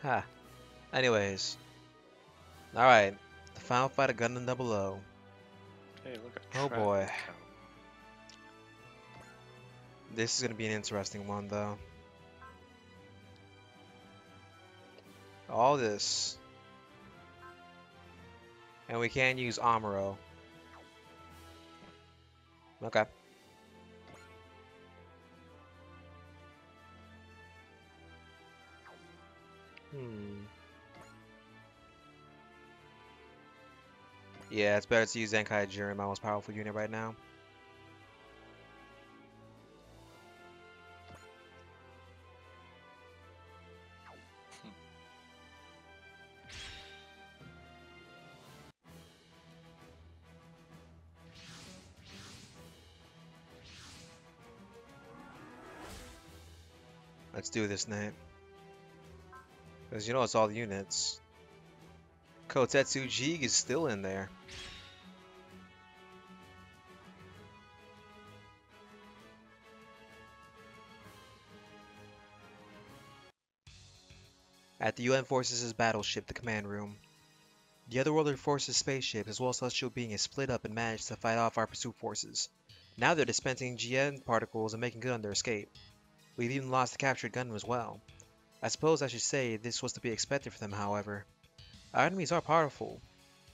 Ha. Anyways. Alright. The final fight of Gundam 00. Hey, look, a Oh trap boy. account. This is gonna be an interesting one though. All this. And we can use Amuro. Okay. Yeah, it's better to use Zenkai Jiren, my most powerful unit right now. Let's do this, Nate. Because you know it's all units. Kotetsu Jig is still in there. At the UN Forces' battleship, the command room. The Otherworldly Forces spaceship, as well as Celestial Being, is split up and managed to fight off our pursuit forces. Now they're dispensing GN particles and making good on their escape. We've even lost the captured Gundam as well. I suppose I should say this was to be expected from them, however. Our enemies are powerful.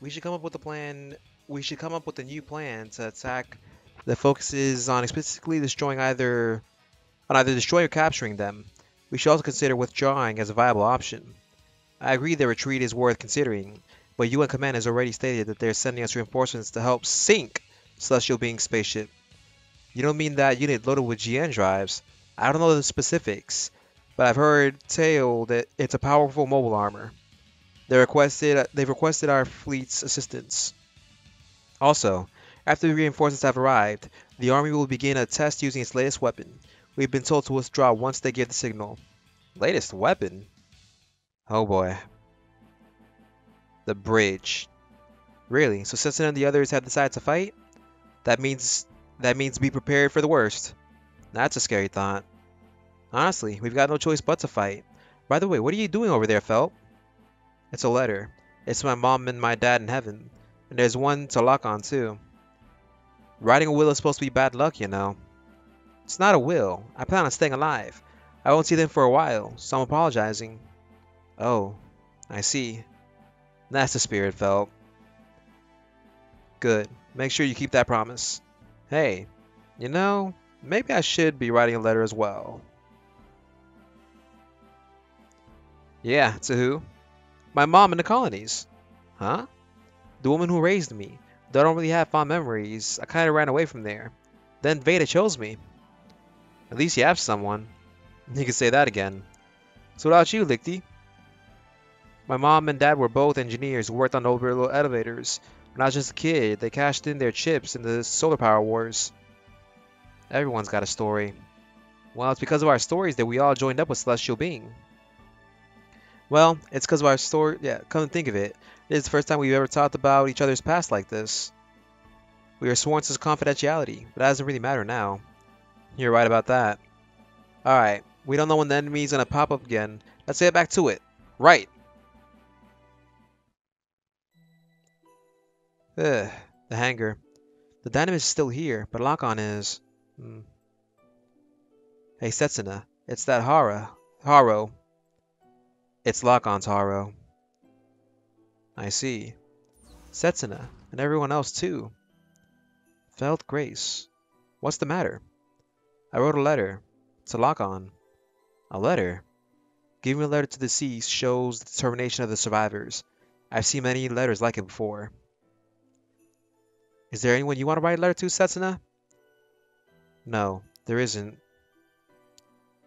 We should come up with a plan. We should come up with a new plan to attack that focuses on explicitly destroying either destroying or capturing them. We should also consider withdrawing as a viable option. I agree their retreat is worth considering, but UN Command has already stated that they're sending us reinforcements to help sink Celestial Being's spaceship. You don't mean that unit loaded with GN drives? I don't know the specifics, but I've heard tale that it's a powerful mobile armor. They've requested our fleet's assistance. Also, after the reinforcements have arrived, the army will begin a test using its latest weapon. We've been told to withdraw once they give the signal. Latest weapon? Oh boy. The bridge. Really? So Setsuna and the others have decided to fight? That means be prepared for the worst. That's a scary thought. Honestly, we've got no choice but to fight. By the way, what are you doing over there, Phelps? It's a letter. It's my mom and my dad in heaven. And there's one to lock on too. Writing a will is supposed to be bad luck, you know. It's not a will. I plan on staying alive. I won't see them for a while, so I'm apologizing. Oh, I see. That's the spirit, Phelps. Good. Make sure you keep that promise. Hey, you know, maybe I should be writing a letter as well. Yeah, to who? My mom in the colonies. Huh? The woman who raised me. Though I don't really have fond memories, I kinda ran away from there. Then Veda chose me. At least you have someone. You can say that again. So what about you, Lichty? My mom and dad were both engineers who worked on orbital elevators. When I was just a kid, they cashed in their chips in the solar power wars. Everyone's got a story. Well, it's because of our stories that we all joined up with Celestial Being. Well, it's because of our story. Yeah, come to think of it, this is the first time we've ever talked about each other's past like this. We were sworn to confidentiality, but that doesn't really matter now. You're right about that. Alright, we don't know when the enemy's gonna pop up again. Let's get back to it. Right. Ugh, the hangar. The dynamo is still here, but lock-on is... Hey, Setsuna, it's that Haro. It's lock-on's Haro. I see. Setsuna, and everyone else too. Felt Grace. What's the matter? I wrote a letter. To lock-on. A letter? Giving a letter to the deceased shows the determination of the survivors. I've seen many letters like it before. Is there anyone you want to write a letter to, Setsuna? No, there isn't.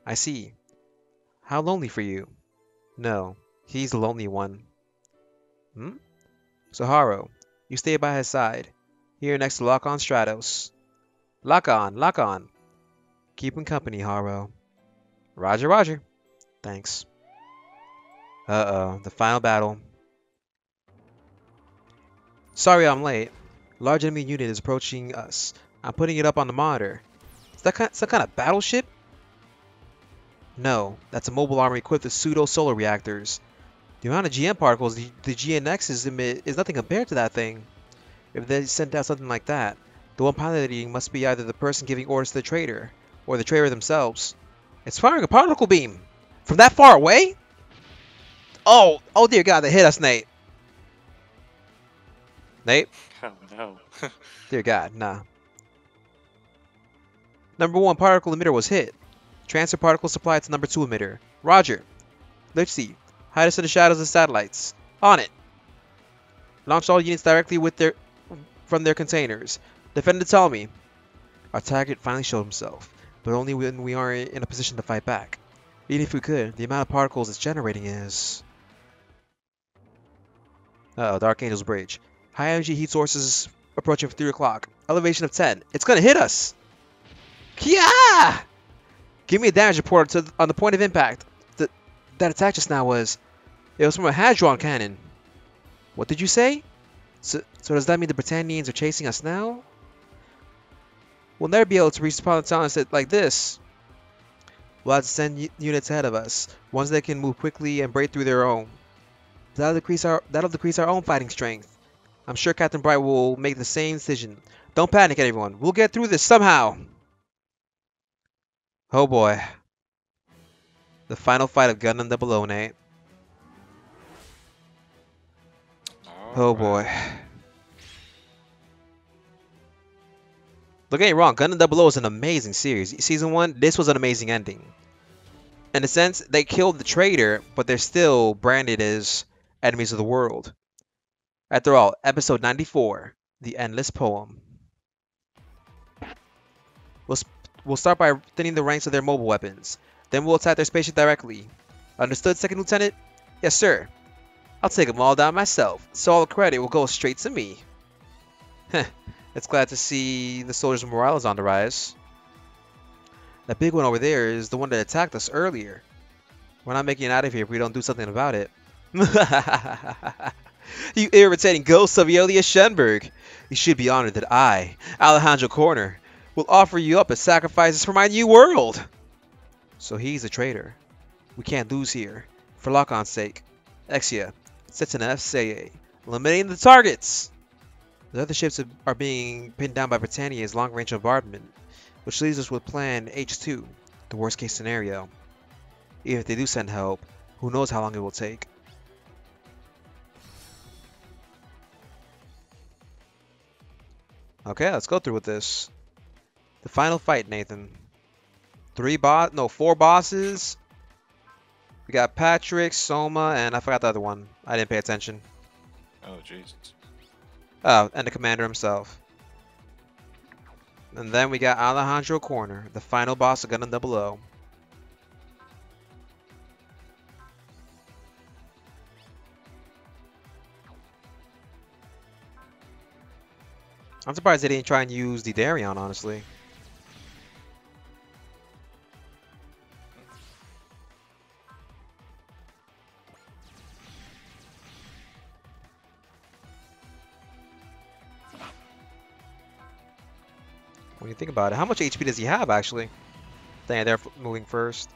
I see. How lonely for you. No, he's the lonely one. So Haro, you stay by his side, here next to Lock-on Stratos. Lock-on. Keep him company, Haro. Roger, roger. Thanks. Uh-oh, the final battle. Sorry I'm late. Large enemy unit is approaching us. I'm putting it up on the monitor. Is that some kind of battleship? No, that's a mobile armor equipped with pseudo-solar reactors. The amount of GM particles the GNXs emit is nothing compared to that thing. If they sent out something like that, the one piloting must be either the person giving orders to the trader, or the trader themselves. It's firing a particle beam! From that far away? Oh! Oh dear God, they hit us, Nate! Nate? Oh no. Dear God, nah. Number 1 particle emitter was hit. Transfer particle supplied to number 2 emitter. Roger. Let's see. Hide us in the shadows of satellites. On it. Launch all units directly from their containers. Defend the ptolemy. Our target finally showed himself, but only when we are in a position to fight back. Even if we could, the amount of particles it's generating is... Uh-oh, the Archangel's Bridge. High energy heat sources approaching for 3 o'clock. Elevation of 10. It's gonna hit us! Kia! Give me a damage report on the point of impact. That attack just now was... It was from a Hadron cannon. What did you say? So does that mean the Britannians are chasing us now? We'll never be able to respawn the town like this. We'll have to send units ahead of us, ones that can move quickly and break through their own. That'll decrease our own fighting strength. I'm sure Captain Bright will make the same decision. Don't panic, everyone. We'll get through this somehow. Oh boy. The final fight of Gundam 00, Nate. Oh boy. Don't get me wrong, Gundam 00 is an amazing series. Season 1, this was an amazing ending. In a sense, they killed the traitor, but they're still branded as enemies of the world. After all, episode 94, The Endless Poem. We'll start by thinning the ranks of their mobile weapons. Then we'll attack their spaceship directly. Understood, Second Lieutenant? Yes, sir. I'll take them all down myself, so all the credit will go straight to me. Heh, it's glad to see the soldiers' morale is on the rise. That big one over there is the one that attacked us earlier. We're not making it out of here if we don't do something about it. You irritating ghost of Elias Shenberg. You should be honored that I, Alexandro Corner, will offer you up as sacrifices for my new world. So he's a traitor. We can't lose here. For Lock-on's sake. Exia, Setsuna FCA, eliminating the targets! The other ships are being pinned down by Britannia's long-range bombardment, which leaves us with Plan H2, the worst-case scenario. Even if they do send help, who knows how long it will take. Okay, let's go through with this. The final fight, Nathan. 4 bosses. We got Patrick, Soma, and I forgot the other one. I didn't pay attention. Oh, Jesus. Oh, and the commander himself. And then we got Alexandro Corner, the final boss of Gundam 00. I'm surprised they didn't try and use the Darion, honestly. When you think about it, how much HP does he have, actually? Dang, they're moving first.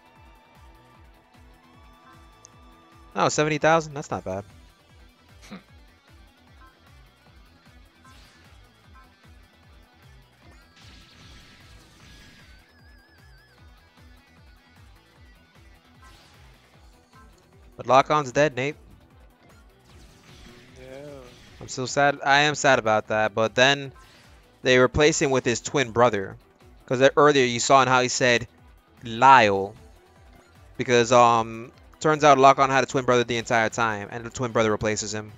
Oh, 70,000? That's not bad. But Lock-on's dead, Nate. Yeah. I'm so sad. I am sad about that. But then they replace him with his twin brother. Because earlier you saw in how he said Lyle. Because turns out Lock-on had a twin brother the entire time, and the twin brother replaces him.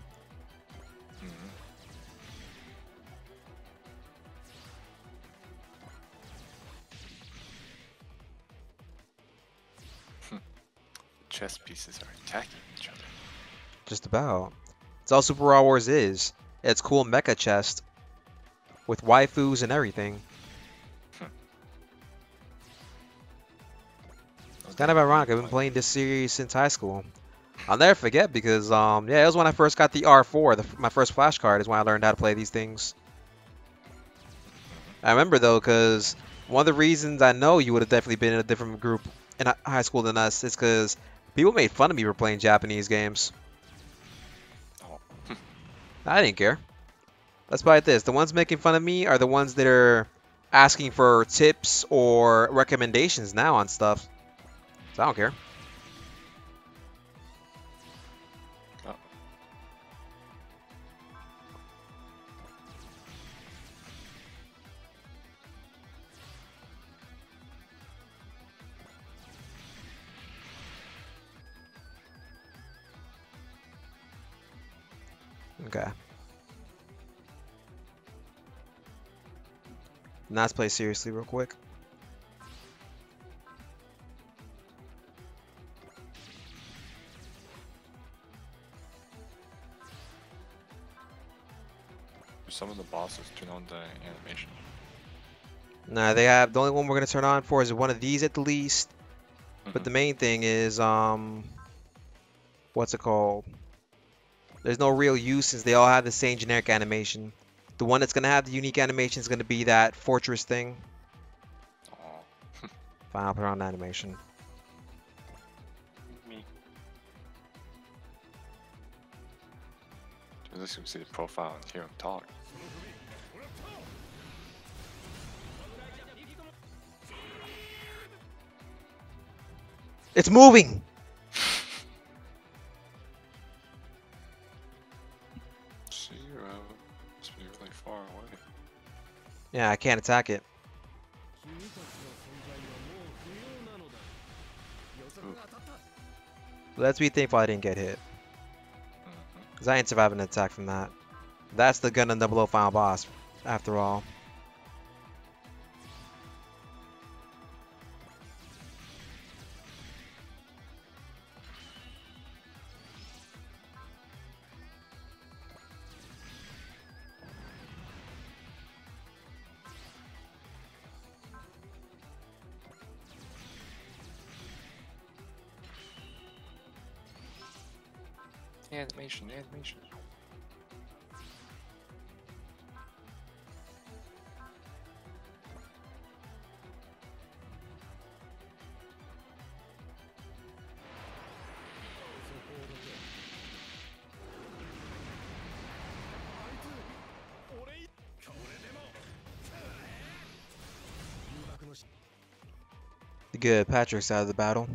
Chess pieces are attacking each other. Just about. It's all Super Raw Wars is. It's cool mecha chest with waifus and everything. It's kind of ironic. I've been playing this series since high school. I'll never forget because yeah, it was when I first got the R4. My first flashcard is when I learned how to play these things. I remember though, because one of the reasons I know you would have definitely been in a different group in high school than us is because people made fun of me for playing Japanese games. I didn't care. Let's buy this. The ones making fun of me are the ones that are asking for tips or recommendations now on stuff. So I don't care. Oh. Okay. Now let's play seriously real quick. Some of the bosses turn on the animation. Nah, they have the only one we're gonna turn on for is one of these at the least. But the main thing is what's it called? There's no real use since they all have the same generic animation. The one that's gonna have the unique animation is gonna be that fortress thing. Oh. Fine, I'll put on animation. Me. At least you can see the profile and hear him talk. It's moving! Zero. Must be really far away. Yeah, I can't attack it. Let's be thankful I didn't get hit. Because I ain't surviving an attack from that. That's the Gundam 00 final boss, after all. Animation, animation. Good, Patrick's out of the battle.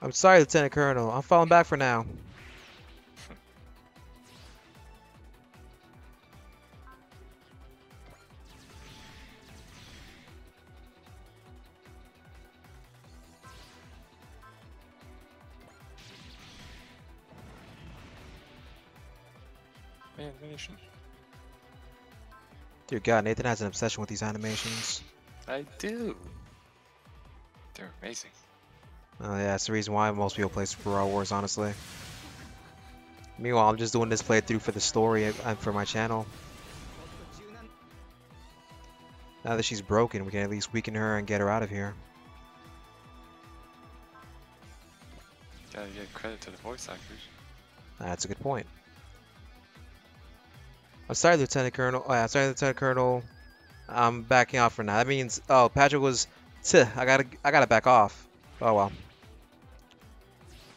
I'm sorry, Lieutenant Colonel. I'm falling back for now. Animation. Dear God, Nathan has an obsession with these animations. I do. They're amazing. Oh yeah, that's the reason why most people play Super Raw Wars, honestly. Meanwhile, I'm just doing this playthrough for the story and for my channel. Now that she's broken, we can at least weaken her and get her out of here. Gotta give credit to the voice actors. That's a good point. I'm sorry, Lieutenant Colonel. Oh, yeah, I'm sorry, Lieutenant Colonel. I'm backing off for now. That means, oh, Patrick was. I gotta back off. Oh well.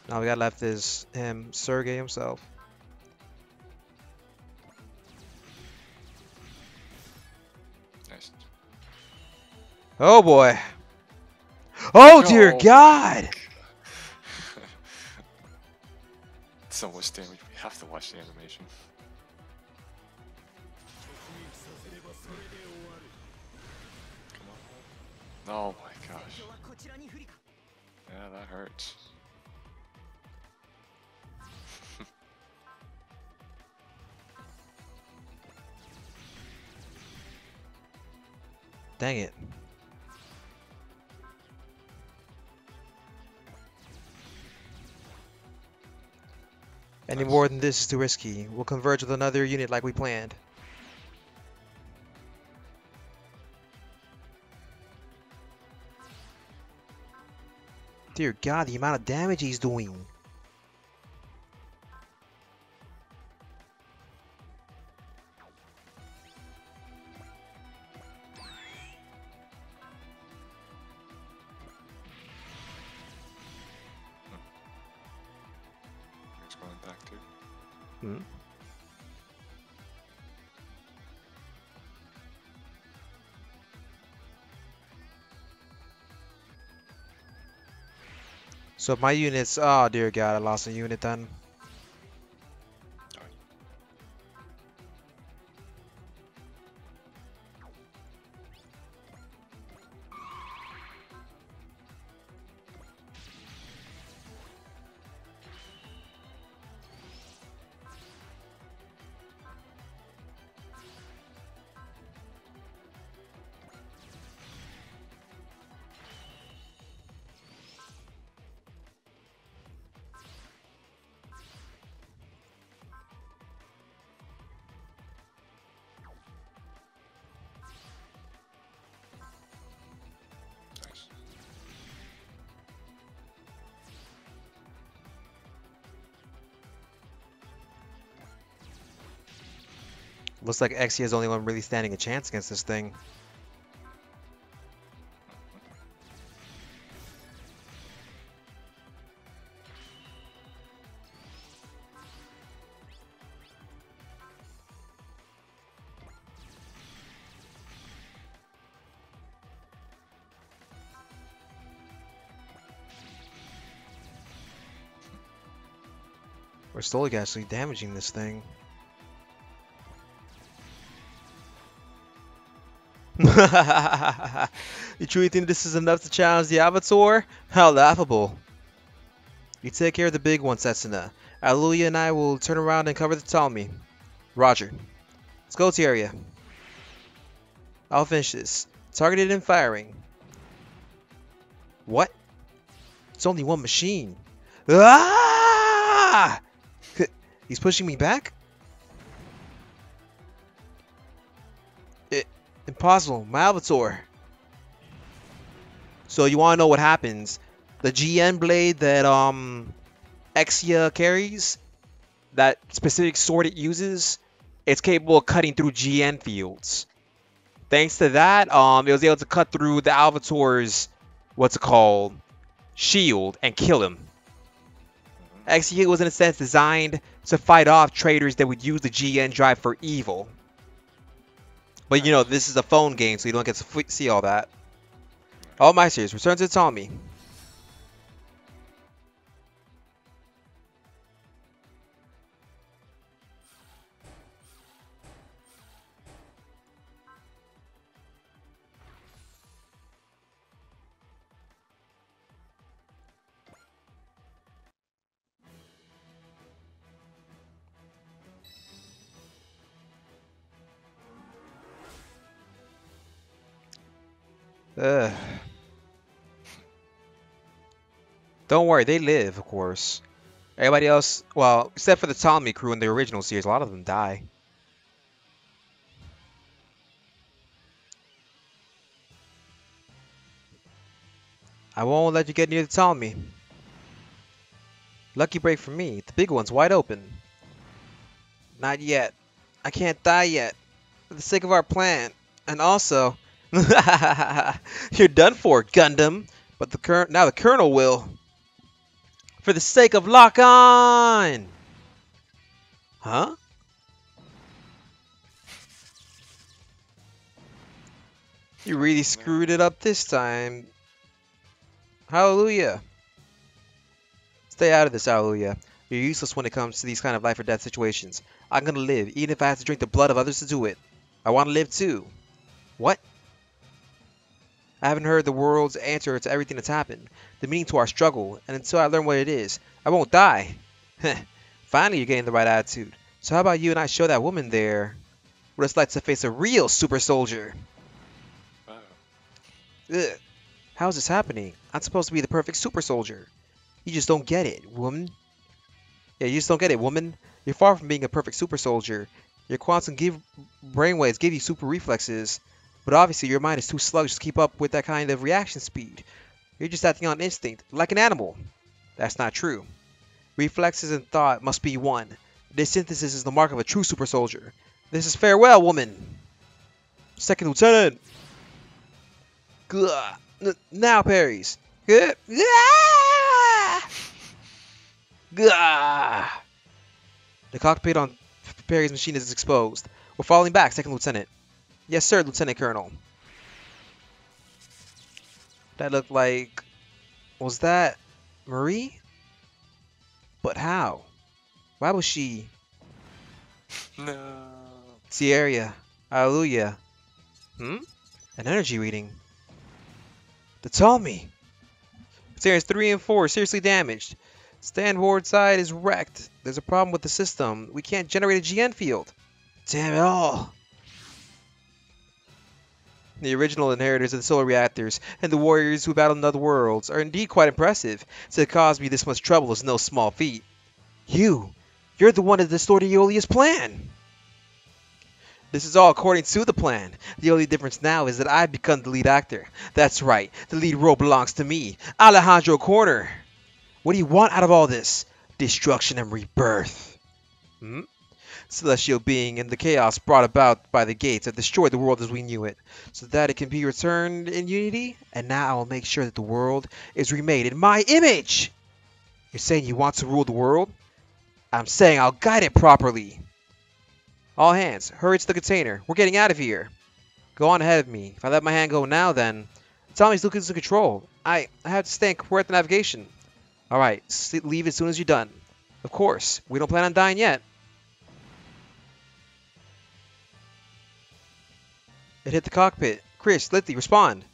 Now we got left is him, Sergey himself. Nice. Oh boy. Oh dear Oh. God. So much damage. We have to watch the animation. Come on. Oh my gosh. Yeah, that hurts. Dang it. Any more than this is too risky. We'll converge with another unit like we planned. Dear God, the amount of damage he's doing. Here's going attack too. Hmm. So my units, oh dear God, I lost a unit then. Nice. Looks like Exia is the only one really standing a chance against this thing. We're slowly actually damaging this thing. You truly think this is enough to challenge the Avatar? How laughable. You take care of the big one, Setsuna. Aluya and I will turn around and cover the ptolemy. Roger. Let's go to the area. I'll finish this. Targeted and firing. What? It's only one machine. Ah! He's pushing me back? Impossible. My Avatar. So you want to know what happens? The GN blade that Exia carries, that specific sword it uses, it's capable of cutting through GN fields. Thanks to that, it was able to cut through the Avatar's, what's it called, shield and kill him. Exia was in a sense designed to fight off traitors that would use the GN drive for evil. But you know, this is a phone game, so you don't get to see all that. All my series, return to Tommy. Ugh. Don't worry, they live, of course. Everybody else, well, except for the Ptolemy crew in the original series, a lot of them die. I won't let you get near the Ptolemy. Lucky break for me. The big one's wide open. Not yet. I can't die yet. For the sake of our plan. And also... You're done for, Gundam. But now the Colonel will. For the sake of Lock On! Huh? You really screwed it up this time. Hallelujah. Stay out of this, Hallelujah. You're useless when it comes to these kind of life or death situations. I'm gonna live, even if I have to drink the blood of others to do it. I want to live too. What? I haven't heard the world's answer to everything that's happened, the meaning to our struggle, and until I learn what it is, I won't die. Finally, you're getting the right attitude. So how about you and I show that woman there what it's like to face a real super soldier? Wow. Ugh. How is this happening? I'm supposed to be the perfect super soldier. You just don't get it, woman. Yeah, you just don't get it, woman. You're far from being a perfect super soldier. Your quantum brainwaves give you super reflexes, but obviously your mind is too sluggish to keep up with that kind of reaction speed. You're just acting on instinct, like an animal. That's not true. Reflexes and thought must be one. This synthesis is the mark of a true super soldier. This is farewell, woman. Second Lieutenant. Gah. Now parries. Good. Gah. Gah. The cockpit on Perry's machine is exposed. We're falling back, Second Lieutenant. Yes, sir, Lieutenant Colonel. That looked like... Was that... Marie? But how? Why was she... No. Sierra. Hallelujah. Hmm? An energy reading. The Ptolemy! Stairs 3 and 4 seriously damaged. Standboard side is wrecked. There's a problem with the system. We can't generate a GN field. Damn it all. The original inheritors of the solar reactors and the warriors who battled in other worlds are indeed quite impressive. To cause me this much trouble is no small feat. You're the one that distorted Aeolia's plan. This is all according to the plan. The only difference now is that I've become the lead actor. That's right, the lead role belongs to me, Alejandro Corner. What do you want out of all this? Destruction and rebirth. Hmm? Celestial being and the chaos brought about by the gates have destroyed the world as we knew it, so that it can be returned in unity, and now I will make sure that the world is remade in my image! You're saying you want to rule the world? I'm saying I'll guide it properly. All hands, hurry to the container. We're getting out of here. Go on ahead of me. If I let my hand go now, then... Tommy's looking to control. I have to stay correct the navigation. Alright, leave as soon as you're done. Of course, we don't plan on dying yet. It hit the cockpit. Chris, Lithy, respond.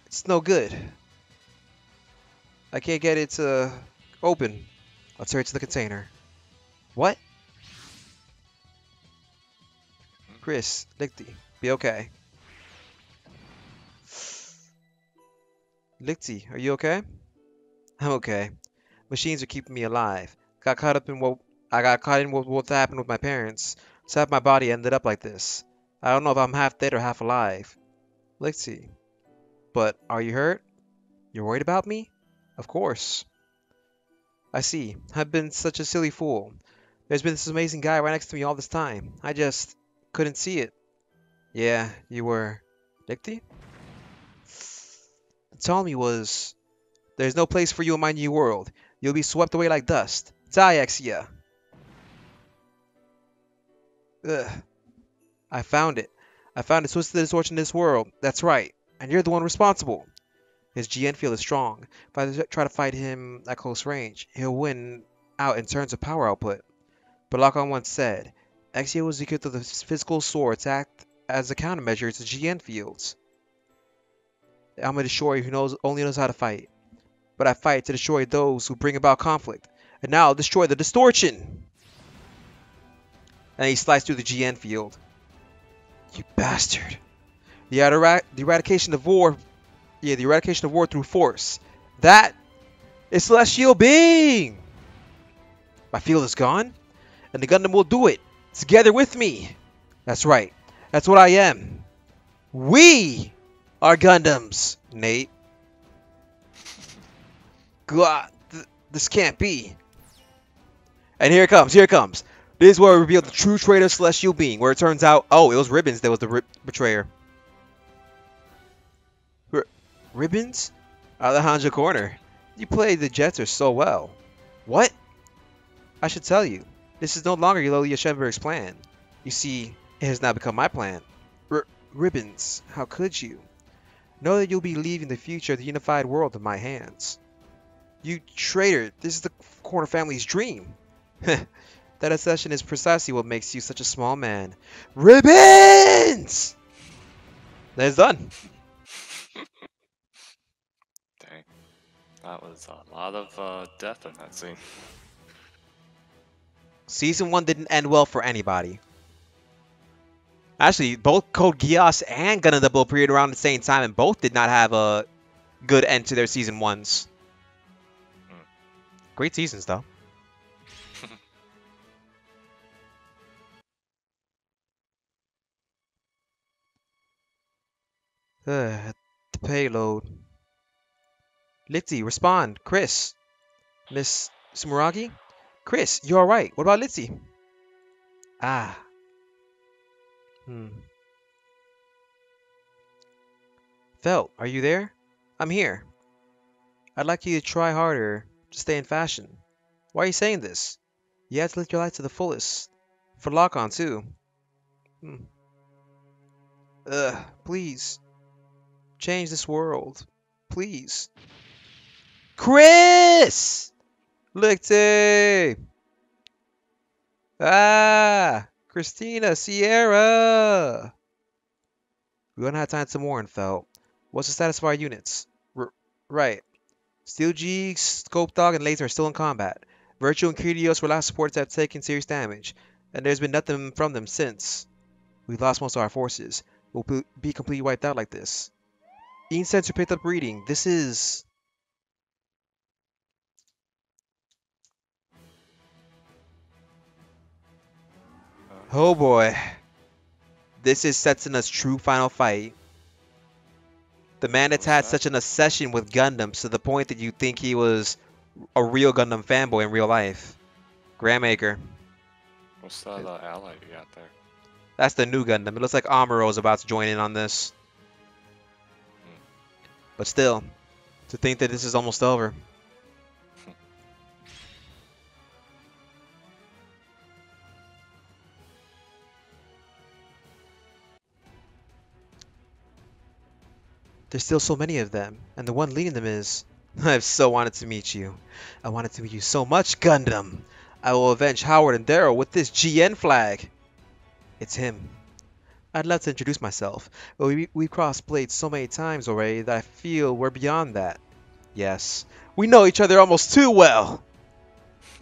It's no good. I can't get it to open. Let's hurry to the container. What? Chris, Lithy, be okay. Lithy, are you okay? I'm okay. Machines are keeping me alive. I got caught in what happened with my parents. So half my body ended up like this. I don't know if I'm half dead or half alive. Let's see. But are you hurt? You're worried about me? Of course. I see. I've been such a silly fool. There's been this amazing guy right next to me all this time. I just couldn't see it. Yeah, you were. Dicty? Telling me was, there's no place for you in my new world. You'll be swept away like dust. Diaxia. Ugh. I found it. I found a twisted distortion in this world. That's right. And you're the one responsible. His GN field is strong. If I try to fight him at close range, he'll win out in terms of power output. But Lockhart once said, Exia was equipped with a physical sword to act as a countermeasure to GN fields. I'm a destroyer who only knows how to fight. But I fight to destroy those who bring about conflict. And now I'll destroy the distortion! And he sliced through the GN field. You bastard. The eradication of war... Yeah, the eradication of war through force. That is Celestial Being! My field is gone, and the Gundam will do it, together with me. That's right. That's what I am. We are Gundams, Nate. God, this can't be. And here it comes, here it comes. This is where we reveal the true traitor Celestial Being, where it turns out, oh, it was Ribbons that was the betrayer. Ribbons? Alejandro Corner. You played the Jetter so well. What? I should tell you, this is no longer Eulolia Shenberg's plan. You see, it has now become my plan. Ribbons, how could you? Know that you'll be leaving the future of the unified world in my hands. You traitor, this is the Corner family's dream. That obsession is precisely what makes you such a small man. Ribbons! That's done. Dang. That was a lot of death in that scene. Season 1 didn't end well for anybody. Actually, both Code Geass and Gundam Double appeared around the same time, and both did not have a good end to their Season 1s. Great seasons, though. The payload. Litzy, respond. Chris. Miss Sumuragi? Chris, you alright? What about Litzy? Ah. Felt, are you there? I'm here. I'd like you to try harder to stay in fashion. Why are you saying this? You have to live your life to the fullest. For lock-on, too. Hmm. Ugh, please. Change this world. Please. Chris! Lichte! Ah! Christina, Sierra! We don't have time to mourn, Felt. What's the status of our units? Right. Steel G, Scope Dog, and Laser are still in combat. Virtue and Kyrios were last supports have taken serious damage, and there's been nothing from them since. We've lost most of our forces. We'll be completely wiped out like this. Ian Sensor picked up reading. This is... Oh boy. This is Setsuna's true final fight. The man that's had such an obsession with Gundams to the point that you think he was a real Gundam fanboy in real life. Grandmaker. What's that ally you got there? That's the new Gundam. It looks like Amuro's about to join in on this. But still, to think that this is almost over. There's still so many of them, and the one leading them is... I've so wanted to meet you. I wanted to meet you so much, Gundam. I will avenge Howard and Daryl with this GN flag. It's him. I'd love to introduce myself, but we've crossed blades so many times already that I feel we're beyond that. Yes, we know each other almost too well.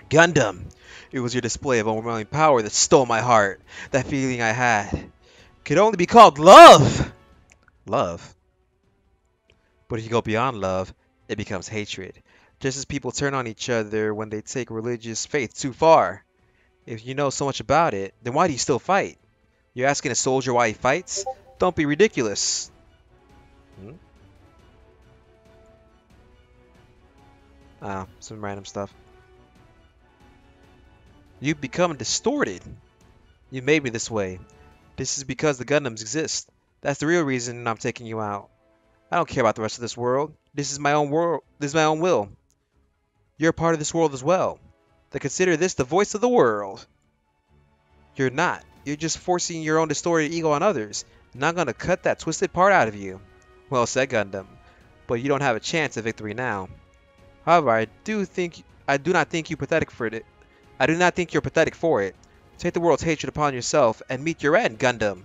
Gundam, it was your display of overwhelming power that stole my heart. That feeling I had could only be called love. Love? But if you go beyond love, it becomes hatred. Just as people turn on each other when they take religious faith too far. If you know so much about it, then why do you still fight? You're asking a soldier why he fights? Don't be ridiculous. Ah, some random stuff. You've become distorted. You made me this way. This is because the Gundams exist. That's the real reason I'm taking you out. I don't care about the rest of this world. This is my own world. This is my own will. You're a part of this world as well. Then consider this the voice of the world. You're not. You're just forcing your own distorted ego on others. And I'm gonna cut that twisted part out of you. Well said, Gundam. But you don't have a chance at victory now. However, I do not think you pathetic for it. I do not think you're pathetic for it. Take the world's hatred upon yourself and meet your end, Gundam.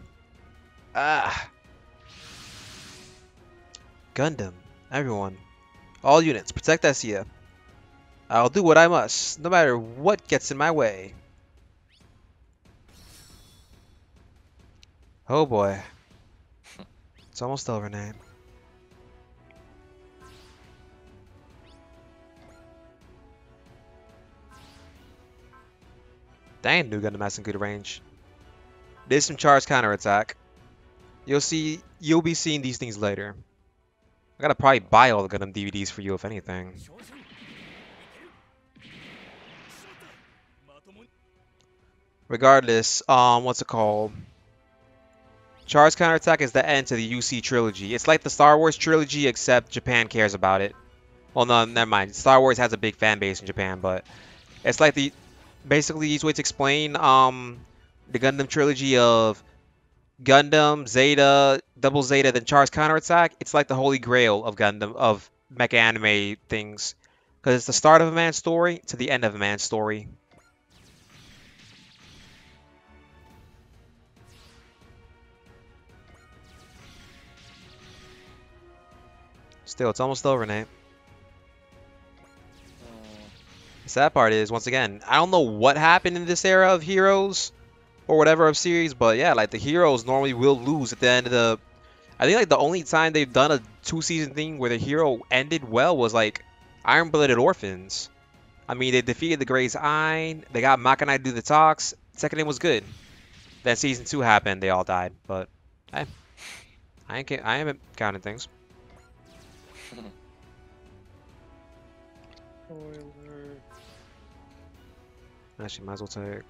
Ah. Gundam. Everyone. All units, protect Essia. I'll do what I must, no matter what gets in my way. Oh boy. It's almost over, Nate. Dang, new Gundam has some good range. There's some charged counterattack. You'll be seeing these things later. I gotta probably buy all the Gundam DVDs for you, if anything. Regardless, what's it called? Charged counterattack is the end to the UC trilogy. It's like the Star Wars trilogy, except Japan cares about it. Well, no, never mind. Star Wars has a big fan base in Japan, but it's like the basically the easy way to explain the Gundam trilogy of Gundam, Zeta, Double Zeta, then Charged Counterattack. It's like the holy grail of Gundam, of mecha anime things. Because it's the start of a man's story to the end of a man's story. Still, it's almost over, Nate. The sad part is, once again, I don't know what happened in this era of Heroes or whatever of series, but yeah, like the heroes normally will lose at the end of the... I think like the only time they've done a 2-season thing where the hero ended well was like Iron-Blooded Orphans. I mean, they defeated the Grey's Eye, they got Makanai do the talks, second name was good. Then season 2 happened, they all died, but hey, I haven't counted things. Actually, might as well take...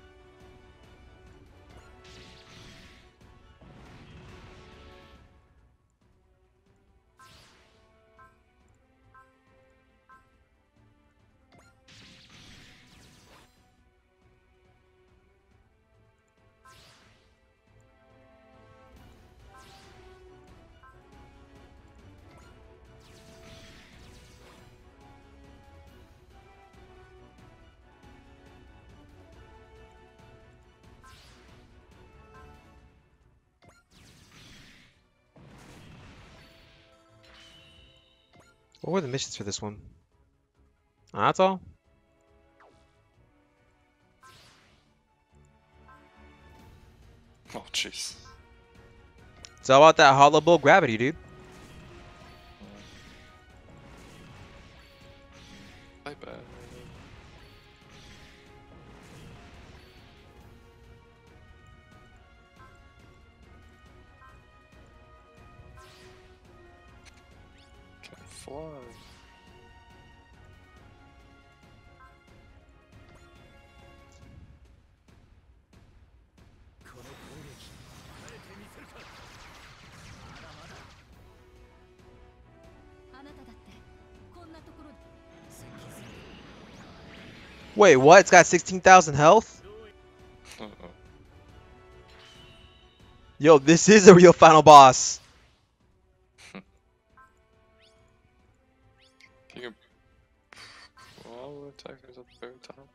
What were the missions for this one? That's all? Oh, jeez. It's all about that hollow bolt gravity, dude. Bye bye. Can fly. Wait, what? It's got 16,000 health? Uh-oh. Yo, this is a real final boss. You can. Well, attackers at the very top.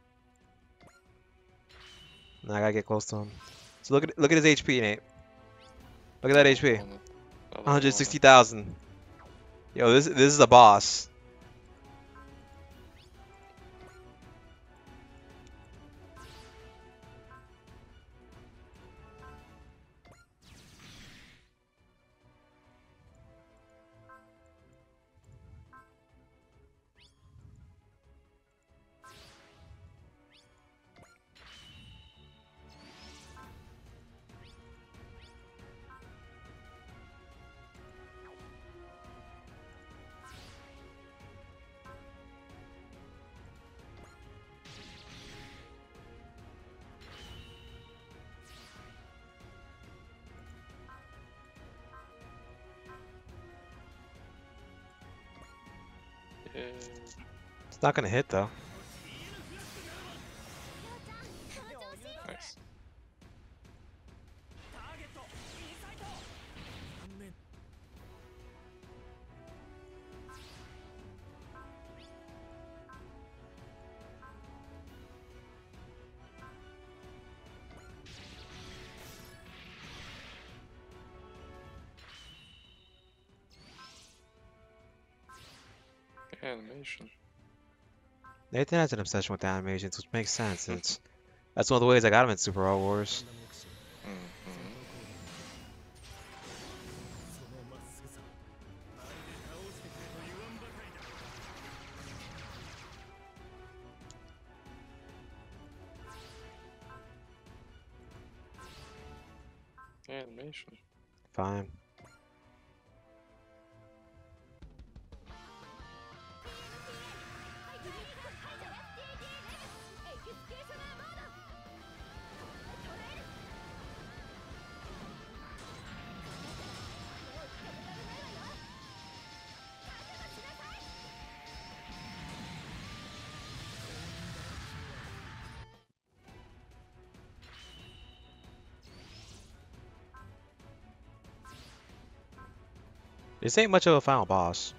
Nah, I gotta get close to him. So look at his HP, Nate. Look at that HP. 160,000. Yo, this is a boss. Yeah. It's not gonna hit though. Nice. Animation. Nathan has an obsession with animations, which makes sense. That's one of the ways I got him in Super Hot Wars. Mm-hmm. Animation. Fine. This ain't much of a final boss.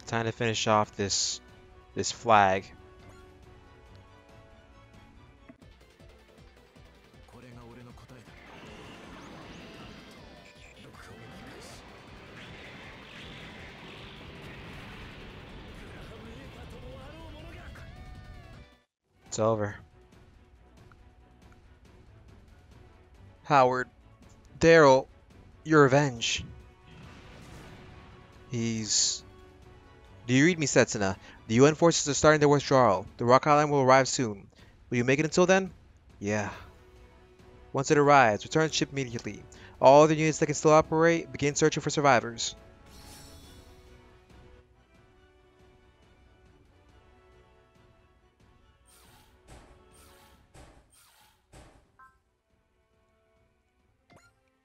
Time to finish off this flag. It's over. Howard, Daryl, your revenge. He's... Do you read me, Setsuna? The UN forces are starting their withdrawal. The Rock Island will arrive soon. Will you make it until then? Yeah. Once it arrives, return the ship immediately. All other units that can still operate, begin searching for survivors.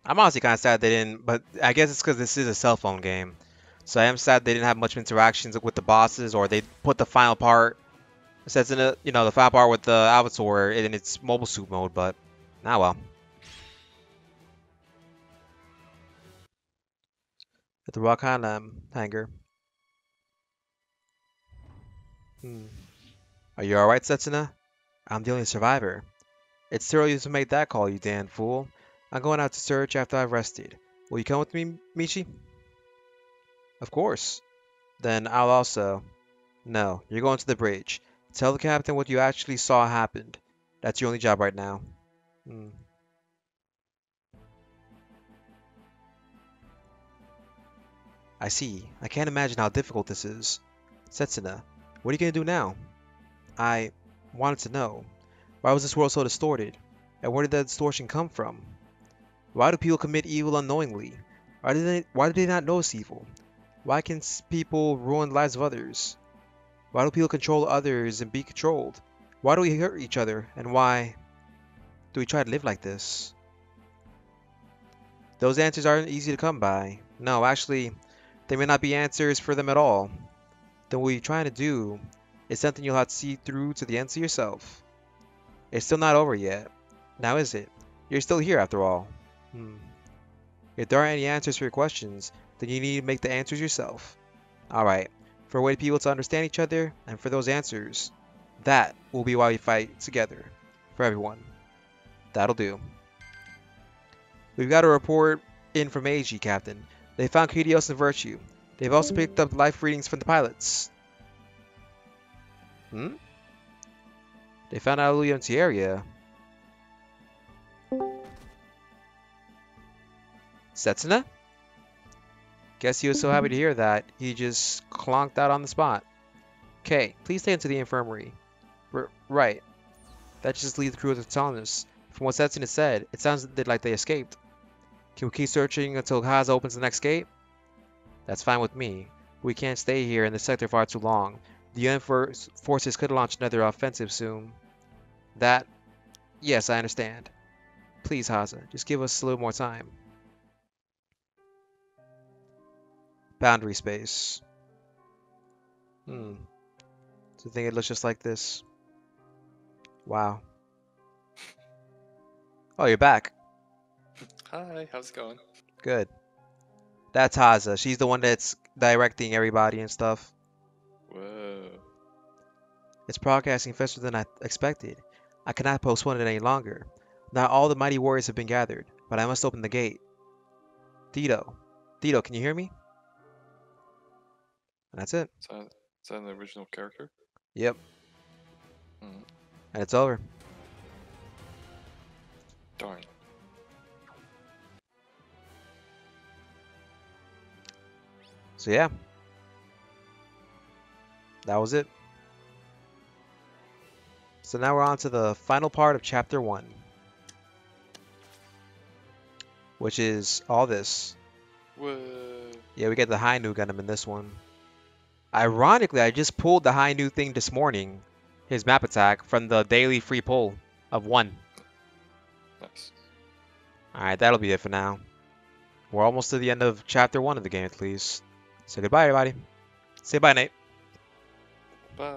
I'm honestly kind of sad they didn't, but I guess it's because this is a cell phone game. So I am sad they didn't have much interactions with the bosses, or they put the final part, sets in the, the final part with the Avatar in its mobile suit mode, but nah well. At the Rock hangar. Hmm. Are you alright, Setsuna? I'm the only survivor. It's too early to make that call, you damn fool. I'm going out to search after I've rested. Will you come with me, Michi? Of course. Then I'll also. No, you're going to the bridge. Tell the captain what you actually saw happened. That's your only job right now. Hmm. I see. I can't imagine how difficult this is. Setsuna, what are you gonna do now? I wanted to know. Why was this world so distorted? And where did that distortion come from? Why do people commit evil unknowingly? Why do they not notice evil? Why can people ruin the lives of others? Why do people control others and be controlled? Why do we hurt each other? And why do we try to live like this? Those answers aren't easy to come by. No, actually, they may not be answers for them at all. Then what you're trying to do is something you'll have to see through to the ends of yourself. It's still not over yet. Now is it? You're still here after all. Hmm. If there aren't any answers for your questions, then you need to make the answers yourself. Alright, for a way people to understand each other, and for those answers, that will be why we fight together. For everyone. That'll do. We've got a report in from AG, Captain. They found Kidios and Virtue. They've also picked up life readings from the pilots. Hmm? They found out a empty area. Setsuna? Guess he was so happy to hear that, he just clonked out on the spot. Okay, please stay into the infirmary. Right. That just leads the crew to telling us. From what Setsuna said, it sounds like they escaped. Can we keep searching until Haza opens the next gate? That's fine with me. We can't stay here in the sector far too long. The UN forces could launch another offensive soon. That? Yes, I understand. Please, Haza, just give us a little more time. Boundary space. So I think it looks just like this. Wow. Oh, you're back. Hi, how's it going? Good. That's Haza. She's the one that's directing everybody and stuff. Whoa. It's progressing faster than I expected. I cannot postpone it any longer. Now all the mighty warriors have been gathered, but I must open the gate. Dito. Dito, can you hear me? And that's it. Is that an original character? Yep. Hmm. And it's over. Darn. So yeah. That was it. So now we're on to the final part of Chapter 1. Which is all this. Whoa. Yeah, we get the high new Gundam in this one. Ironically, I just pulled the high new thing this morning, his map attack, from the daily free pull of 1. Nice. Alright, that'll be it for now. We're almost to the end of Chapter 1 of the game at least. So goodbye, everybody. Say bye, Nate. Bye.